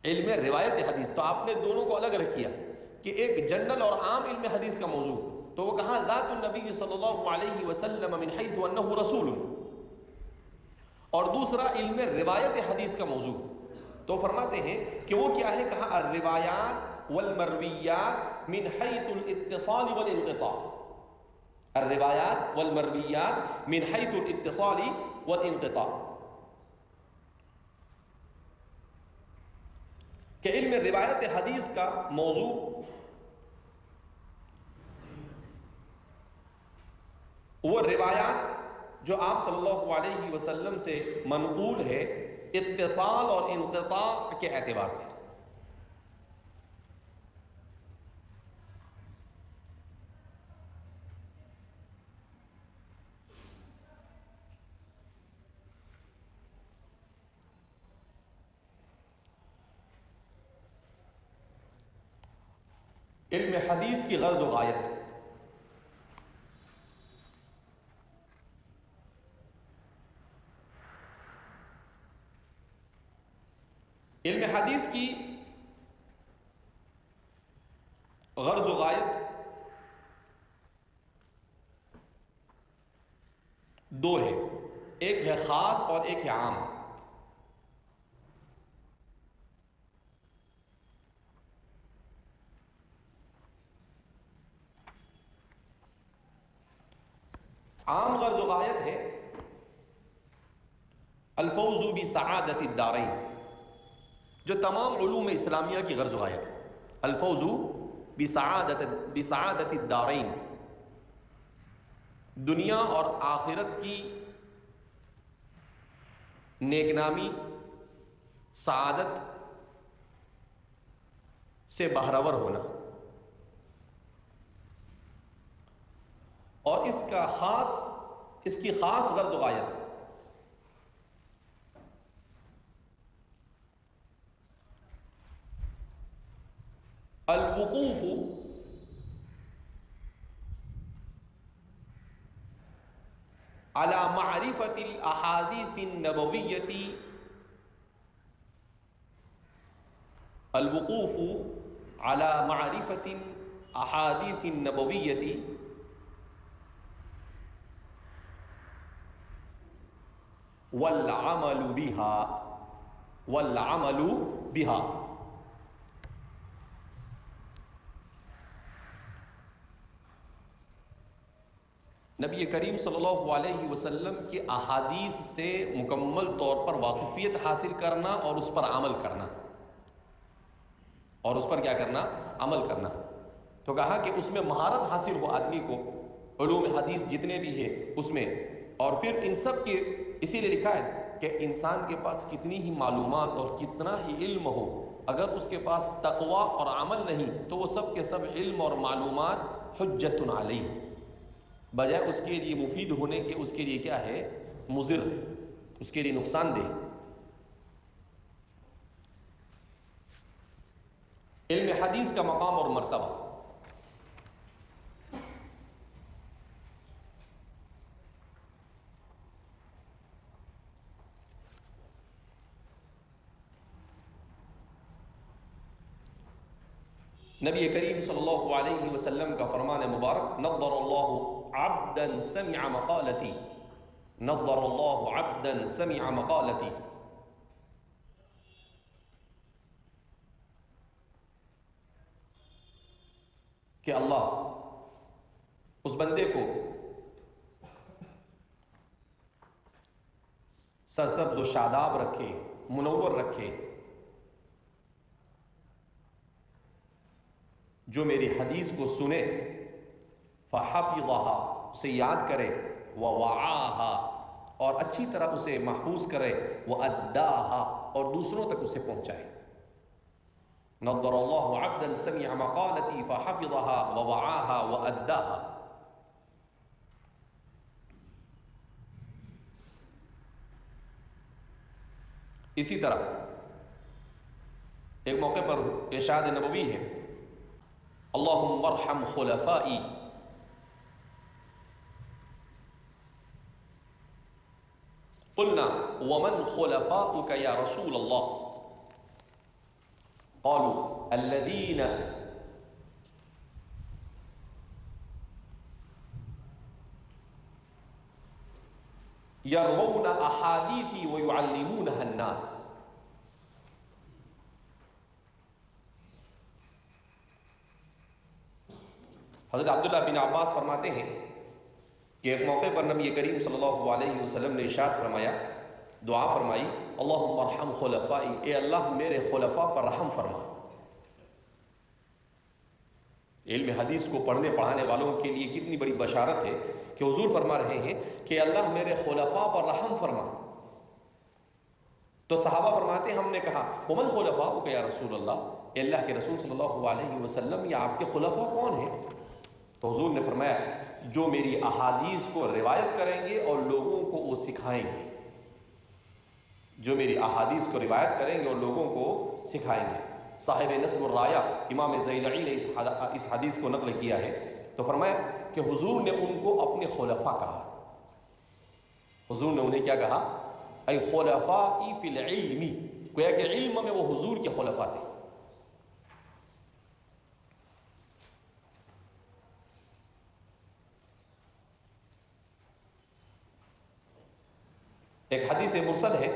[SPEAKER 2] علم روایت حدیث تو آپ نے دونوں کو الگ رکھیا کہ ایک جنرل اور عام علم حدیث کا موضوع، تو وہ کہاں ذات النبی صلی اللہ علیہ وسلم من حیث انہ رسول. اور دوسرا علم روایت حدیث کا موضوع تو فرماتے ہیں کہ وہ کیا ہے؟ کہا الروایات والمرویات من حیث الاتصال والانقطاع. الروایات والمرویات من حیث الاتصال والانقطاع. کہ علم روایت حدیث کا موضوع وہ روایات جو آپ صلی اللہ علیہ وسلم سے منقول ہے اتصال اور انقطاع کے اعتبار سے. علم حدیث کی غرض و غایت. علم حدیث کی غرض و غایت دو ہے، ایک ہے خاص اور ایک ہے عام. عام غرض و غایت ہے الفوز بسعادت الدارین، جو تمام علوم اسلامیہ کی غرض و غایت ہے. الفوز بسعادت الدارین، دنیا اور آخرت کی نیک نامی، سعادت سے بہرور ہونا، اور اس کی خاص غرض و غایت الوقوف على معرفة الأحاديث النبوية، الوقوف على معرفة الأحاديث النبوية والعمل بها. نبی کریم صلی اللہ علیہ وسلم کی احادیث سے مکمل طور پر واقفیت حاصل کرنا اور اس پر عمل کرنا، اور اس پر کیا کرنا؟ عمل کرنا. تو کہا کہ اس میں مہارت حاصل ہو آدمی کو، علوم حدیث جتنے بھی ہیں اس میں، اور پھر ان سب کے اسی لیے لکھا ہے کہ انسان کے پاس کتنی ہی معلومات اور کتنا ہی علم ہو، اگر اس کے پاس تقوی اور عمل نہیں تو وہ سب کے سب علم اور معلومات حجت علیہ، بجائے اس کے لیے مفید ہونے کے اس کے لیے کیا ہے؟ مضر، اس کے لیے نقصان دہ. علم حدیث کا مقام اور مرتبہ. نبی کریم صلی اللہ علیہ وسلم کا فرمان مبارک، نظر اللہ عبدا سمع مقالتی، نظر اللہ عبدا سمع مقالتی. کہ اللہ اس بندے کو سرسبز و شاداب رکھے، منور رکھے، جو میری حدیث کو سنے، فحفظها، اسے یاد کرے، ووعاها، اور اچھی طرح اسے محفوظ کرے، واداها، اور دوسروں تک اسے پہنچائے. نظر اللہ عبدا سمع مقالتی فحفظها ووعاها واداها. اسی طرح ایک موقع پر ارشاد نبوی ہے، اللہم ارحم خلفائی، قلنا ومن خلفاؤک یا رسول اللہ، قالوا الذین یروون احادیثی ویعلمونها الناس. حضرت عبداللہ بن عباس فرماتے ہیں کہ ایک موقع پر نبی کریم صلی اللہ علیہ وسلم نے ارشاد فرمایا، دعا فرمائی، اللہم ارحم خلفائی، اے اللہ میرے خلفاء پر رحم فرما. علم حدیث کو پڑھنے پڑھانے والوں کے لیے کتنی بڑی بشارت ہے کہ حضور فرما رہے ہیں کہ اللہ میرے خلفاء پر رحم فرما. تو صحابہ فرماتے ہیں، ہم نے کہا ومن خلفاؤک یا رسول اللہ، اے اللہ کے رسول صلی اللہ علیہ وسلم یا آپ کے خلفاء کون ہیں؟ تو حضور نے فرمایا، جو میری احادیث کو روایت کریں گے اور لوگوں کو وہ سکھائیں گے، جو میری احادیث کو روایت کریں گے اور لوگوں کو سکھائیں گے. صاحب نصب الرایہ امام زیلعی نے اس حدیث کو نقل کیا ہے، تو فرمایا کہ حضور نے ان کو اپنے خلفاء کہا. حضور نے انہیں کیا کہا؟ اے خلفائی فی العلم، گویا کہ علم میں وہ حضور کے خلفاء تھے. ایک حدیث مرسل ہے،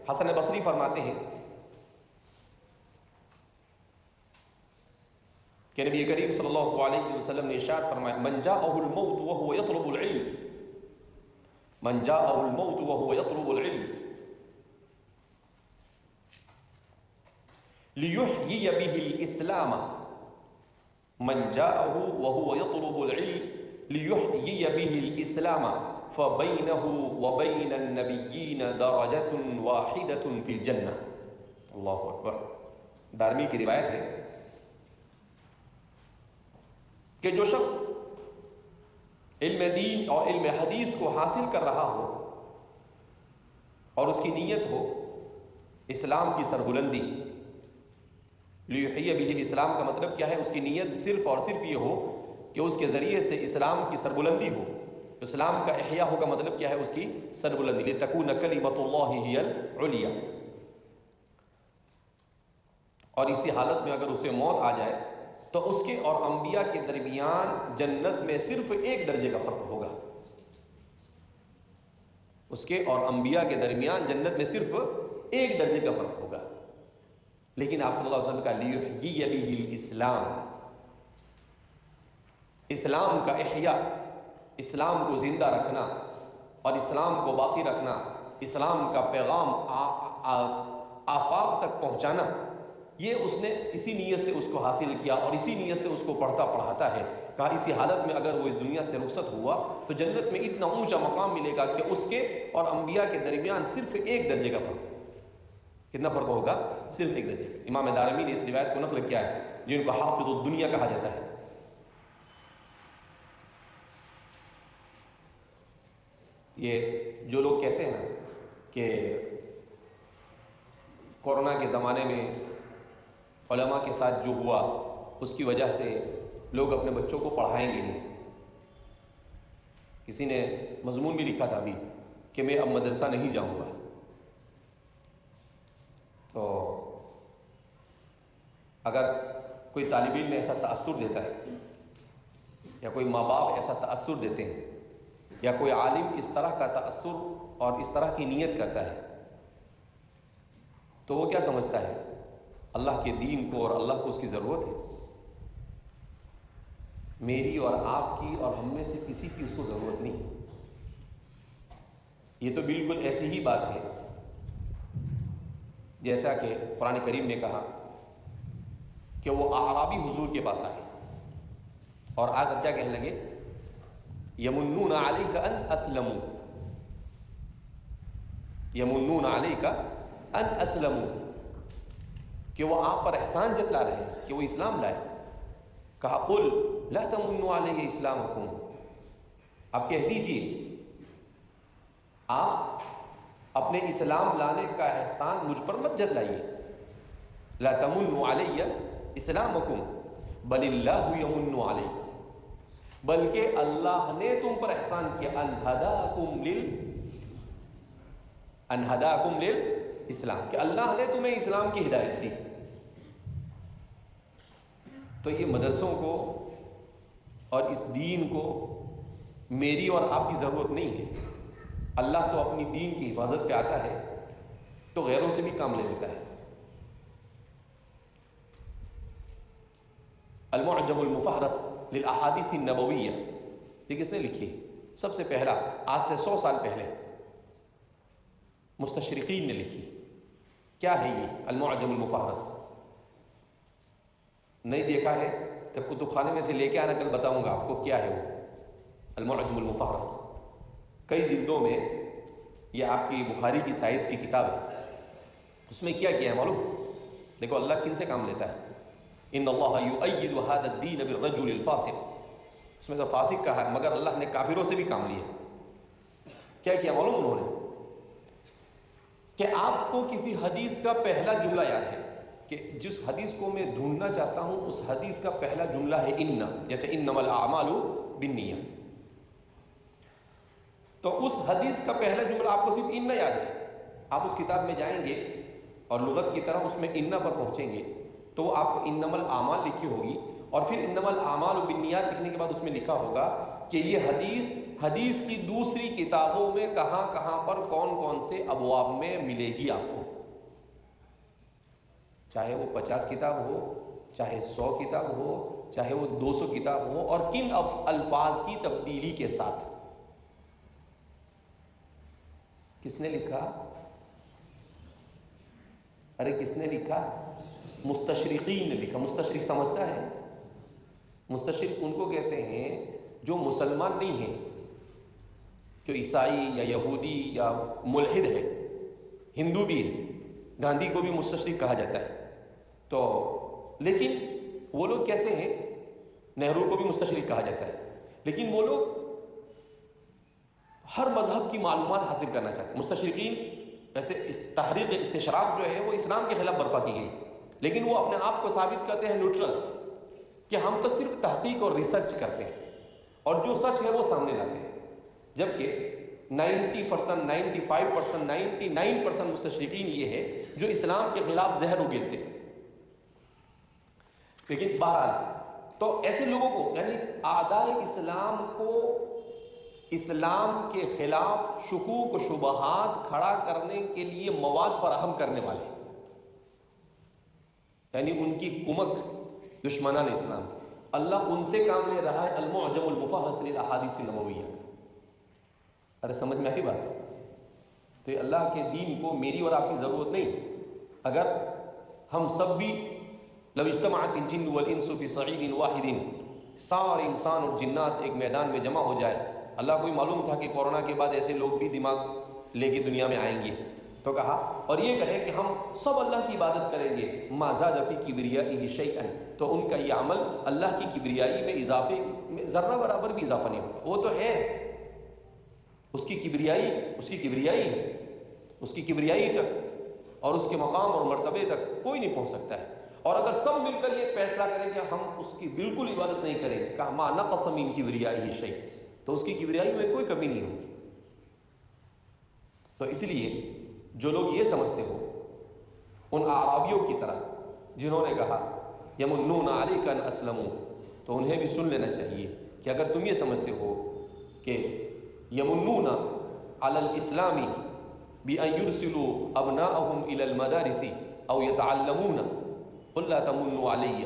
[SPEAKER 2] حسن بصری فرماتے ہیں کہ نبی کریم صلی اللہ علیہ وسلم نے ارشاد فرمایا، من جاءه الموت وهو يطلب العلم، من جاءه الموت وهو يطلب العلم ليحيي به الإسلام من جاءه وهو يطلب العلم ليحيي به الإسلام فبينه وبين النبيين درجة واحدة في الجنة. اللہ اکبر. دارمی کی روایت ہے کہ جو شخص علم دین اور علم حدیث کو حاصل کر رہا ہو اور اس کی نیت ہو اسلام کی سربلندی، لیحیی بہ الاسلام کا مطلب کیا ہے؟ اس کی نیت صرف اور صرف یہ ہو کہ اس کے ذریعے سے اسلام کی سربلندی ہو. اسلام کا احیاء ہو کا مطلب کیا ہے؟ اس کی سربلندی. لتکون کلمۃ اللہ ہی العلیٰ. اور اسی حالت میں اگر اسے موت آ جائے تو اس کے اور انبیاء کے درمیان جنت میں صرف ایک درجے کا فرق ہوگا. اس کے اور انبیاء کے درمیان جنت میں صرف ایک درجے کا فرق ہوگا. لیکن آپ صلی اللہ علیہ وسلم کا لیحیی بہ الاسلام، اسلام کا احیاء، اسلام کو زندہ رکھنا اور اسلام کو باقی رکھنا، اسلام کا پیغام آفاق تک پہنچانا، یہ اس نے اسی نیت سے اس کو حاصل کیا اور اسی نیت سے اس کو پڑھتا پڑھاتا ہے. کہا اسی حالت میں اگر وہ اس دنیا سے رخصت ہوا تو جنت میں اتنا اونچا مقام ملے گا کہ اس کے اور انبیاء کے درمیان صرف ایک درجے کا فرق. کتنا فرق ہوگا؟ صرف ایک درجے. امام دارمی نے اس روایت کو نقل کیا ہے جن کو حافظ الدنیا کہا جاتا ہے. یہ جو لوگ کہتے ہیں کہ کورونا کے زمانے میں علماء کے ساتھ جو ہوا اس کی وجہ سے لوگ اپنے بچوں کو پڑھائیں گے نہیں. کسی نے مضمون بھی لکھا تھا ابھی کہ میں اب مدرسہ نہیں جاؤں گا. تو اگر کوئی طالب علم ایسا تأثر دیتا ہے یا کوئی ماں باپ ایسا تأثر دیتے ہیں یا کوئی عالم اس طرح کا تأثر اور اس طرح کی نیت کرتا ہے تو وہ کیا سمجھتا ہے؟ اللہ کے دین کو اور اللہ کو اس کی ضرورت ہے. میری اور آپ کی اور ہم میں سے کسی کی اس کو ضرورت نہیں. یہ تو بالکل ایسی ہی بات ہے جیسا کہ قرآن کریم نے کہا کہ وہ اعرابی حضور کے پاس آئے اور آ کر کیا کہنے لگے؟ یمنون علیک ان اسلموا، یمنون علیک ان اسلموا، کہ وہ آپ پر احسان جتلا رہے ہیں کہ وہ اسلام لائے. کہا قل لا تمنوا علی اسلامکم، آپ کہہ دیجیے آپ اپنے اسلام لانے کا احسان مجھ پر مت جتلائیے. لا تمنوا علی اسلامکم بل اللہ یمن علی، بلکہ اللہ نے تم پر احسان کیا. ان ہداکم للاسلام، کہ اللہ نے تمہیں اسلام کی ہدایت دی. تو یہ مدرسوں کو اور اس دین کو میری اور آپ کی ضرورت نہیں ہے. اللہ تو اپنی دین کی حفاظت پہ آتا ہے تو غیروں سے بھی کام لے لیتا ہے. المعجم المفہرس للاحادیث النبویہ یہ کس نے لکھی؟ سب سے پہلا آج سے 100 سال پہلے مستشرقین نے لکھی. کیا ہے یہ المعجم المفہرس؟ نہیں دیکھا ہے تو کتب خانے میں سے لے کے آنا، کل بتاؤں گا آپ کو کیا ہے وہ المعجم المفہرس. کئی جلدوں میں یہ آپ کی بخاری کی سائز کی کتاب ہے. اس میں کیا ہے معلوم؟ دیکھو اللہ کن سے کام لیتا ہے. ان اللہ یؤید هذا الدین بالرجل الفاسق، اس میں تو فاسق کہا ہے مگر اللہ نے کافروں سے بھی کام لیا. کیا کیا معلوم انہوں نے؟ کہ آپ کو کسی حدیث کا پہلا جملہ یاد ہے کہ جس حدیث کو میں ڈھونڈنا چاہتا ہوں اس حدیث کا پہلا جملہ ہے ان، جیسے انما الاعمال بالنیہ. تو اس حدیث کا پہلا جملہ آپ کو صرف ان یاد ہے. آپ اس کتاب میں جائیں گے اور لغت کی طرف اس میں ان پر پہنچیں گے تو وہ آپ کو انما الاعمال لکھی ہوگی اور پھر انما الاعمال بالنیات لکھنے کے بعد اس میں لکھا ہوگا کہ یہ حدیث کی دوسری کتابوں میں کہاں کہاں پر کون کون سے ابواب میں ملے گی آپ کو. چاہے وہ 50 کتاب ہو، چاہے 100 کتاب ہو، چاہے وہ 200 کتاب ہو، اور کن الفاظ کی تبدیلی کے ساتھ. کس نے لکھا؟ ارے کس نے لکھا؟ مستشرقین نے لکھا. مستشرق سمجھتا ہے مستشرق ان کو کہتے ہیں جو مسلمان نہیں ہیں، جو عیسائی یا یہودی یا ملحد ہے، ہندو بھی ہے، گاندھی کو بھی مستشرق کہا جاتا ہے. تو لیکن وہ لوگ کیسے ہیں؟ نہرو کو بھی مستشرق کہا جاتا ہے، لیکن وہ لوگ ہر مذہب کی معلومات حاصل کرنا چاہتے ہیں. مستشرقین ایسے تحریک استشراق جو ہے وہ اسلام کے خلاف برپا کی گئی، لیکن وہ اپنے آپ کو ثابت کرتے ہیں نیوٹرل، کہ ہم تو صرف تحقیق اور ریسرچ کرتے ہیں اور جو سچ ہے وہ سامنے لاتے ہیں. جبکہ 90%، 95%، 99% مستشرقین یہ ہے جو اسلام کے خلاف زہر اگلتے ہیں. لیکن بہرحال تو ایسے لوگوں کو، یعنی اعدائے اسلام کو اسلام کے خلاف شکوک و شبہات کھڑا کرنے کے لیے مواد فراہم کرنے والے، یعنی ان کی کمک دشمنان اسلام، اللہ ان سے کام لے رہا ہے. المعجم المفہرس للاحادیث النبویہ. ارے سمجھ میں آئی بات؟ تو اللہ کے دین کو میری اور آپ کی ضرورت نہیں. اگر ہم سب بھی لو اجتمعت الجن والانس فی صعید واحد، سارے انسان اور جنات ایک میدان میں جمع ہو جائے. اللہ کو ہی معلوم تھا کہ کورونا کے بعد ایسے لوگ بھی دماغ لے کے دنیا میں آئیں گے، تو کہا اور یہ کہے کہ ہم سب اللہ کی عبادت کریں گے، ما زاد فی کبریائہ شیئا، تو ان کا یہ عمل اللہ کی کبریائی میں اضافے میں ذرہ برابر بھی اضافہ نہیں ہوگا. وہ تو ہے، اس کی کبریائی ہے، اس کی کبریائی تک اور اس کے مقام اور مرتبے تک کوئی نہیں پہنچ سکتا ہے. اور اگر سب مل کر یہ فیصلہ کریں کہ ہم اس کی بالکل عبادت نہیں کریں، کہا ما نقص من کبریائہ شیء، تو اس کی کبریائی میں کوئی کمی نہیں ہوگی. تو اس لیے جو لوگ یہ سمجھتے ہو ان اعرابیوں کی طرح جنہوں نے کہا یمنون علیک ان اسلموا، تو انہیں بھی سن لینا چاہیے کہ اگر تم یہ سمجھتے ہو کہ یمنون علی الاسلام بان یرسلوا ابناءهم الى المدارس او يتعلمون قل لا تمنوا علی،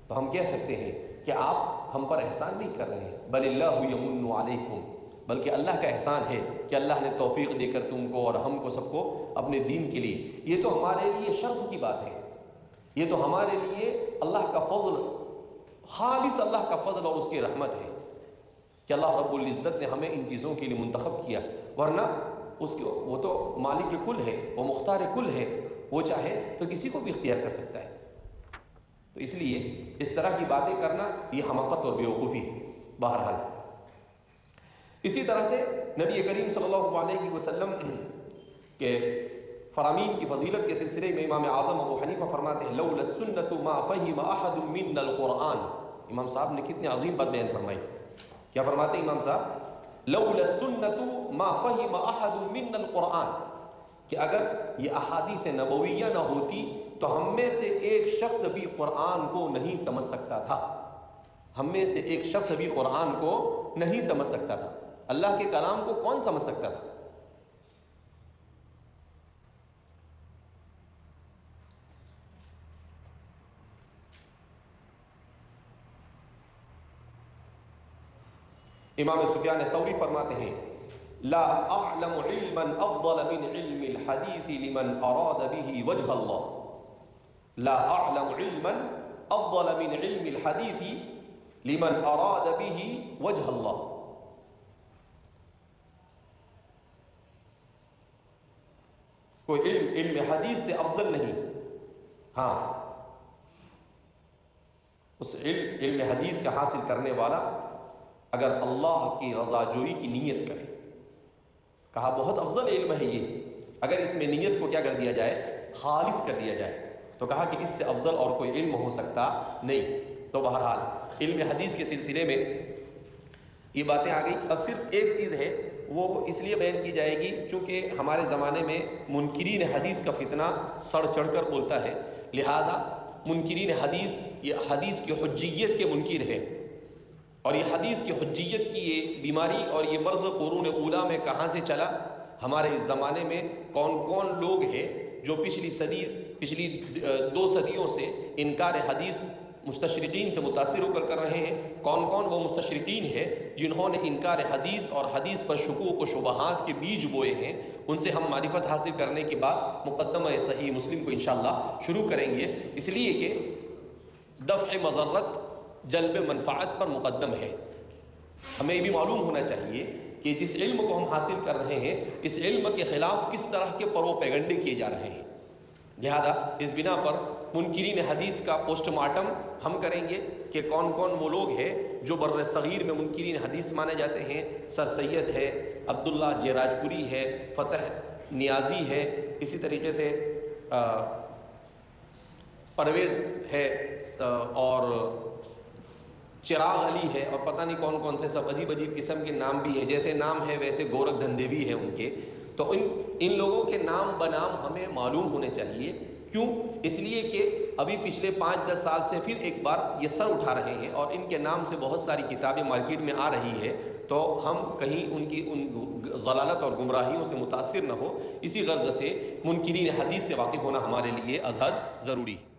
[SPEAKER 2] تو ہم کہہ سکتے ہیں کہ آپ ہم پر احسان نہیں کر رہے ہیں، بل اللہ یمن علیکم، بلکہ اللہ کا احسان ہے کہ اللہ نے توفیق دے کر تم کو اور ہم کو سب کو اپنے دین کے لیے. یہ تو ہمارے لیے شرف کی بات ہے، یہ تو ہمارے لیے اللہ کا فضل، خالص اللہ کا فضل اور اس کی رحمت ہے کہ اللہ رب العزت نے ہمیں ان چیزوں کے لیے منتخب کیا. ورنہ وہ تو مالک کل ہے، وہ مختار کل ہے، وہ چاہے تو کسی کو بھی اختیار کر سکتا ہے. تو اس لیے اس طرح کی باتیں کرنا یہ حماقت اور بیوقوفی ہے. بہرحال اسی طرح سے نبی کریم صلی اللہ علیہ وسلم کے فرامین کی فضیلت کے سلسلے میں امام اعظم ابو حنیفہ فرماتے ہیں لولا السنۃ ما فہم احد منا القرآن. امام صاحب نے کتنی عظیم بات بیان فرمائی. کیا فرماتے ہیں امام صاحب؟ لولا السنۃ ما فہم احد منا القرآن، کہ اگر یہ احادیث نبویہ نہ ہوتی تو ہم میں سے ایک شخص بھی قرآن کو نہیں سمجھ سکتا تھا. ہم میں سے ایک شخص بھی قرآن کو نہیں سمجھ سکتا تھا. اللہ کے کلام کو کون سمجھ سکتا تھا؟ امام سفیان ثوری فرماتے ہیں لا اعلم علما افضل من علم الحديث لمن اراد به وجه الله. لا اعلم علما افضل من علم الحديث لمن اراد به وجه الله. کوئی علم حدیث سے افضل نہیں. ہاں اس علم حدیث کا حاصل کرنے والا اگر اللہ کی رضا جوئی کی نیت کرے. کہا بہت افضل علم ہے یہ، اگر اس میں نیت کو کیا کر دیا جائے؟ خالص کر دیا جائے، تو کہا کہ اس سے افضل اور کوئی علم ہو سکتا نہیں. تو بہرحال علم حدیث کے سلسلے میں یہ باتیں آ گئی. اب صرف ایک چیز ہے وہ اس لیے بیان کی جائے گی چونکہ ہمارے زمانے میں منکرین حدیث کا فتنہ سڑ چڑھ کر بولتا ہے، لہذا منکرین حدیث یہ حدیث کی حجیت کے منکر ہے. اور یہ حدیث کی حجیت کی یہ بیماری اور یہ مرض قرون اولیٰ میں کہاں سے چلا؟ ہمارے اس زمانے میں کون کون لوگ ہیں جو پچھلی 2 صدیوں سے انکار حدیث مستشرقین سے متاثر ہو کر رہے ہیں؟ کون کون وہ مستشرقین ہیں جنہوں نے انکار حدیث اور حدیث پر شکوک و شبہات کے بیج بوئے ہیں؟ ان سے ہم معرفت حاصل کرنے کے بعد مقدمہ صحیح مسلم کو انشاءاللہ شروع کریں گے، اس لیے کہ دفع مضرت جلب منفعت پر مقدم ہے۔ ہمیں یہ بھی معلوم ہونا چاہیے کہ جس علم کو ہم حاصل کر رہے ہیں اس علم کے خلاف کس طرح کے پروپیگنڈے کیے جا رہے ہیں۔ لہذا اس بنا پر منکرین حدیث کا پوسٹ مارٹم ہم کریں گے کہ کون کون وہ لوگ ہیں جو بر صغیر میں منکرین حدیث مانے جاتے ہیں۔ سر سید ہے، عبداللہ جیراجپوری ہے، فتح نیازی ہے، اسی طریقے سے پرویز ہے، اور چراغ علی ہے، اور پتہ نہیں کون کون سے سب عجیب عجیب قسم کے نام بھی ہیں۔ جیسے نام ہے ویسے گورکھ دھندے بھی ہیں ان کے۔ تو ان لوگوں کے نام بنام ہمیں معلوم ہونے چاہیے۔ کیوں؟ اس لیے کہ ابھی پچھلے 5-10 سال سے پھر ایک بار یہ سر اٹھا رہے ہیں اور ان کے نام سے بہت ساری کتابیں مارکیٹ میں آ رہی ہے، تو ہم کہیں ان کی ان ضلالت اور گمراہیوں سے متاثر نہ ہو، اسی غرض سے منکرین حدیث سے واقف ہونا ہمارے لیے ازحد ضروری ہے۔